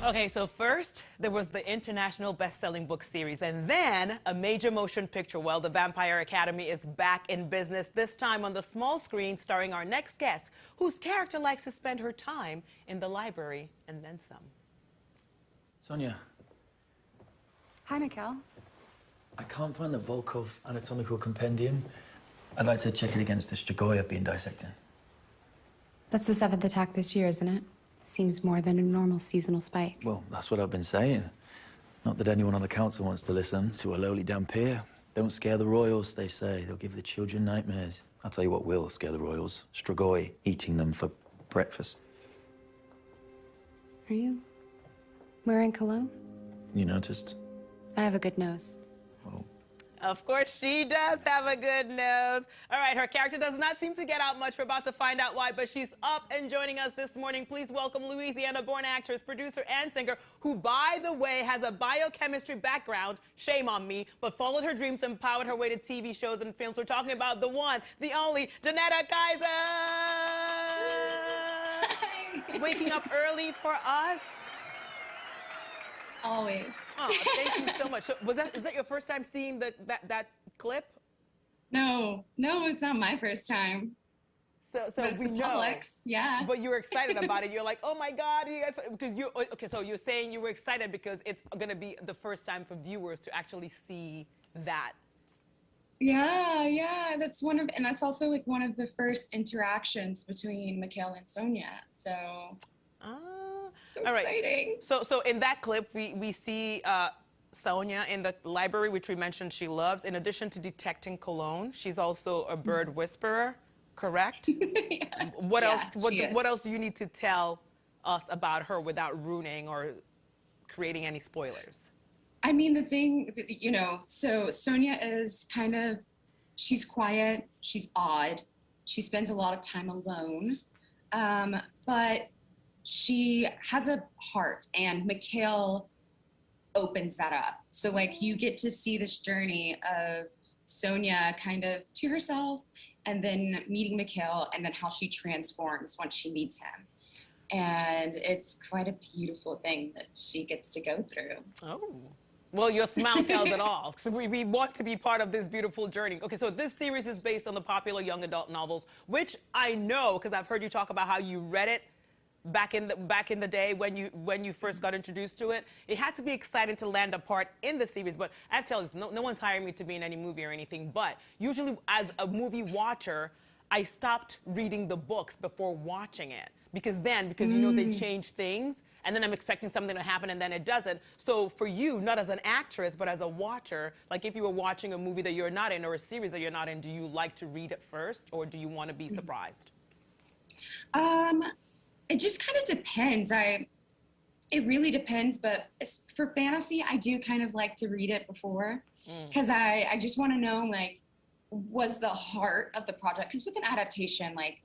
Okay, so first, there was the international best-selling book series, and then a major motion picture. Well, the Vampire Academy is back in business, this time on the small screen, starring our next guest, whose character likes to spend her time in the library and then some. Sonia. Hi, Mikhail. I can't find the Volkov anatomical compendium. I'd like to check it against the Strigoi I've been dissecting. That's the 7th attack this year, isn't it? Seems more than a normal seasonal spike. Well, that's what I've been saying. Not that anyone on the council wants to listen to a lowly Dampier. Don't scare the royals, they say. They'll give the children nightmares. I'll tell you what will scare the royals. Strigoi eating them for breakfast. Are you wearing cologne? You noticed? I have a good nose. Well, of course, she does have a good nose. All right, her character does not seem to get out much. We're about to find out why, but she's up and joining us this morning. Please welcome Louisiana-born actress, producer, and singer, who, by the way, has a biochemistry background, shame on me, but followed her dreams and powered her way to TV shows and films. We're talking about the one, the only, Jonetta Kaiser! Hi. Waking up early for us. Always. Oh, thank you so much. So is that your first time seeing that clip? No, it's not my first time. So But we it's know. Publix, yeah. But you were excited about it. You're like, oh my God, you guys, because okay, so you're saying you were excited because it's gonna be the first time for viewers to actually see that. Yeah, that's and that's also like one of the first interactions between Mikhail and Sonia. So, so all right. exciting. So in that clip, we see Sonia in the library, which we mentioned she loves. In addition to detecting cologne, she's also a bird whisperer, correct? Yeah. What else? She is. What else do you need to tell us about her without ruining or creating any spoilers? I mean, the thing, so Sonia is she's quiet, she's odd, she spends a lot of time alone, but she has a heart, and Mikhail opens that up. So, like, you get to see this journey of Sonia kind of to herself, and then meeting Mikhail, and then how she transforms once she meets him. And it's quite a beautiful thing that she gets to go through. Oh. Well, your smile tells it all. So we want to be part of this beautiful journey. Okay, so this series is based on the popular young adult novels, which I know because I've heard you talk about how you read it back in the day when you first got introduced to it. It had to be exciting to land a part in the series, but I have to tell you, no one's hiring me to be in any movie or anything, but usually as a movie watcher, I stopped reading the books before watching it because you know they change things. And then I'm expecting something to happen and then it doesn't. So for you, not as an actress, but as a watcher, like if you were watching a movie that you're not in or a series that you're not in, do you like to read it first or do you want to be surprised? It just kind of depends. It really depends, but for fantasy, I do kind of like to read it before because I just want to know, like, was the heart of the project, because with an adaptation, like,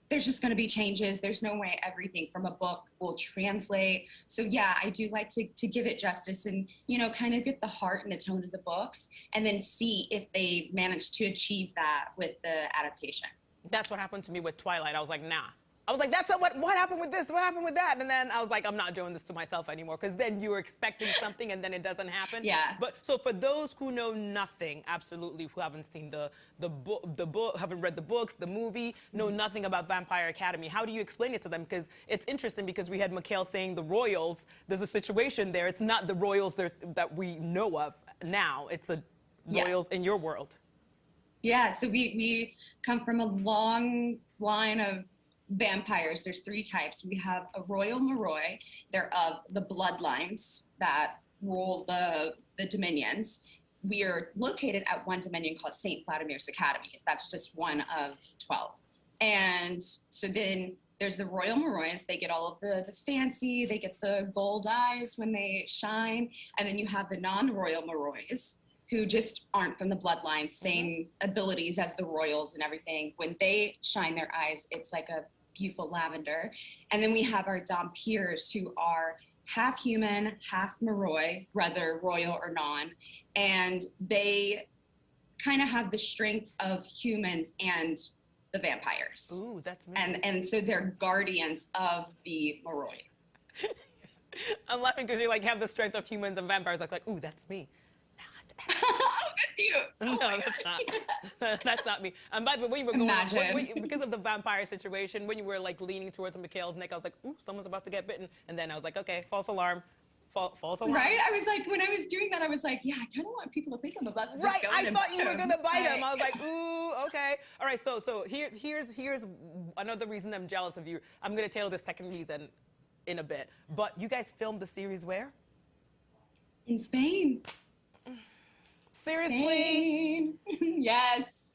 there's just going to be changes. There's no way everything from a book will translate. So yeah, I do like to give it justice and, kind of get the heart and the tone of the books and then see if they managed to achieve that with the adaptation. That's what happened to me with Twilight. I was like, nah. I was like, that's what happened with this? What happened with that? And then I was like, I'm not doing this to myself anymore, because then you were expecting something and then it doesn't happen. Yeah. But so for those who know nothing, absolutely, who haven't seen the book, haven't read the books, the movie, know nothing about Vampire Academy, how do you explain it to them? Because it's interesting because we had Mikhail saying the royals, there's a situation there. It's not the royals that we know of now. It's the royals in your world. Yeah, so we come from a long line of vampires. There's 3 types. We have a royal Moroi. They're of the bloodlines that rule the dominions. We are located at one dominion called St. Vladimir's Academy. That's just one of 12. And so then there's the royal Morois. They get all of the fancy, they get the gold eyes when they shine. And then you have the non-royal Morois, who just aren't from the bloodline, same abilities as the royals and everything. When they shine their eyes, it's like a beautiful lavender. And then we have our Dampiers, who are half human, half Moroi, whether royal or non. And they kind of have the strengths of humans and the vampires. Ooh, that's me. And so they're guardians of the Moroi. I'm laughing because you like have the strength of humans and vampires. Like, ooh, that's me. That's you. No, that's not. That's not me. And by the way, when you were going, Imagine. because of the vampire situation, when you were like leaning towards Mikhail's neck, I was like, ooh, someone's about to get bitten. And then I was like, okay, false alarm. False alarm. Right? I was like, when I was doing that, I was like, yeah, I kind of want people to think I'm about to just Right, go I in and thought you were boom. gonna bite him. Right. I was like, ooh, okay. All right, so here's another reason I'm jealous of you. I'm gonna tell the second reason in a bit. But you guys filmed the series where? In Spain. Seriously? Spain. Yes.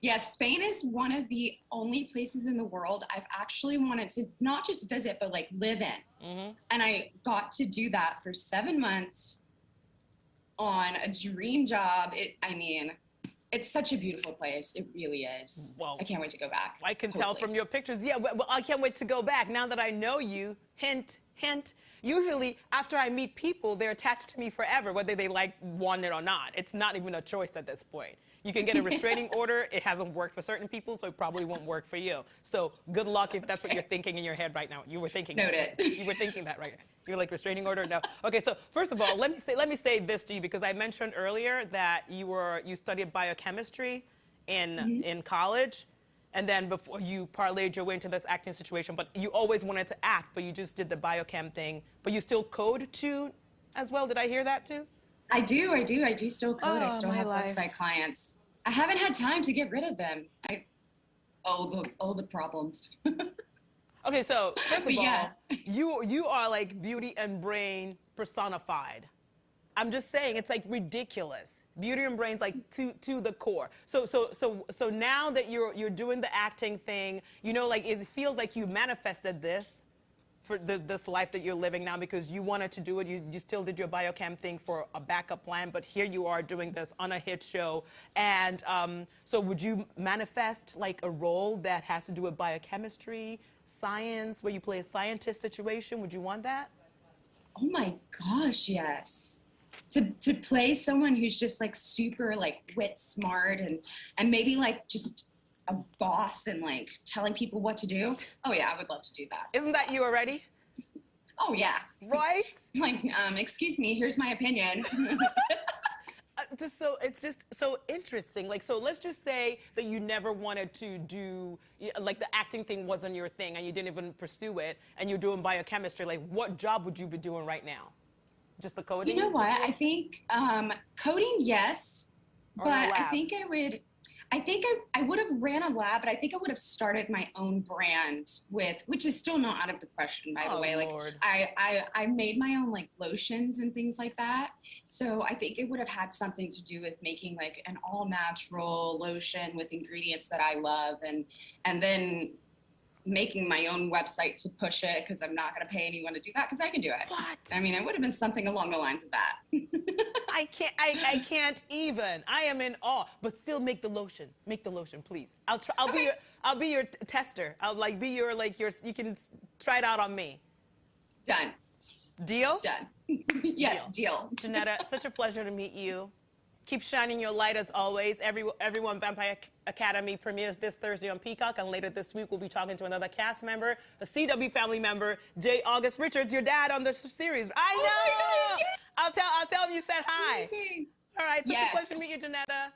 Yes, Spain is one of the only places in the world I've actually wanted to not just visit, but like live in. Mm-hmm. And I got to do that for 7 months on a dream job. It's such a beautiful place. It really is. Well, I can't wait to go back. I can tell from your pictures. Yeah, well, I can't wait to go back. Now that I know you, hint, hint, usually after I meet people, they're attached to me forever, whether they want it or not. It's not even a choice at this point. You can get a restraining order. It hasn't worked for certain people, so it probably won't work for you. So good luck if that's what you're thinking in your head right now. You were thinking Noted. that. You were thinking that right. You're like, restraining order? No. Okay, so first of all, let me say this to you, because I mentioned earlier that you studied biochemistry in college, and then before you parlayed your way into this acting situation, but you always wanted to act, but you just did the biochem thing. But you still code too as well? Did I hear that too? I do still code. I still have website clients. I haven't had time to get rid of them. All the problems. Okay, so first of all, Yeah. you are like beauty and brain personified. I'm just saying, it's like ridiculous. Beauty and brain's like to the core. So now that you're doing the acting thing, like it feels like you manifested this for this life that you're living now, because you wanted to do it. You still did your biochem thing for a backup plan, but here you are doing this on a hit show. And so would you manifest like a role that has to do with biochemistry, science, where you play a scientist situation? Would you want that? Oh my gosh, yes. To play someone who's just like super like wit smart and maybe like just a boss and like telling people what to do. Oh yeah, I would love to do that. Isn't that you already? Oh yeah. Right? Like, excuse me, here's my opinion. It's just so interesting. Like, so let's just say that you never wanted to do, like the acting thing wasn't your thing and you didn't even pursue it, and you're doing biochemistry. Like, what job would you be doing right now? Just the coding? You know what? I think coding, yes, Or but a lab. I would have ran a lab, but I think I would have started my own brand which is still not out of the question, by the way. Lord. Like I made my own like lotions and things like that. So I think it would have had something to do with making like an all natural lotion with ingredients that I love, and then making my own website to push it, because I'm not going to pay anyone to do that, because I can do it. What? I mean, it would have been something along the lines of that. I can't even. I am in awe. But still make the lotion. Make the lotion, please. I'll try. I'll be your tester. I'll like be your you can try it out on me. Done. Deal? Done. Yes, deal. Jonetta, such a pleasure to meet you. Keep shining your light as always. Everyone Vampire Academy premieres this Thursday on Peacock, and later this week we'll be talking to another cast member, a CW family member, J. August Richards, your dad on the series. I know. Oh my God, yes. I'll tell him you said hi. Amazing. All right, such Yes. a pleasure to meet you, Jonetta.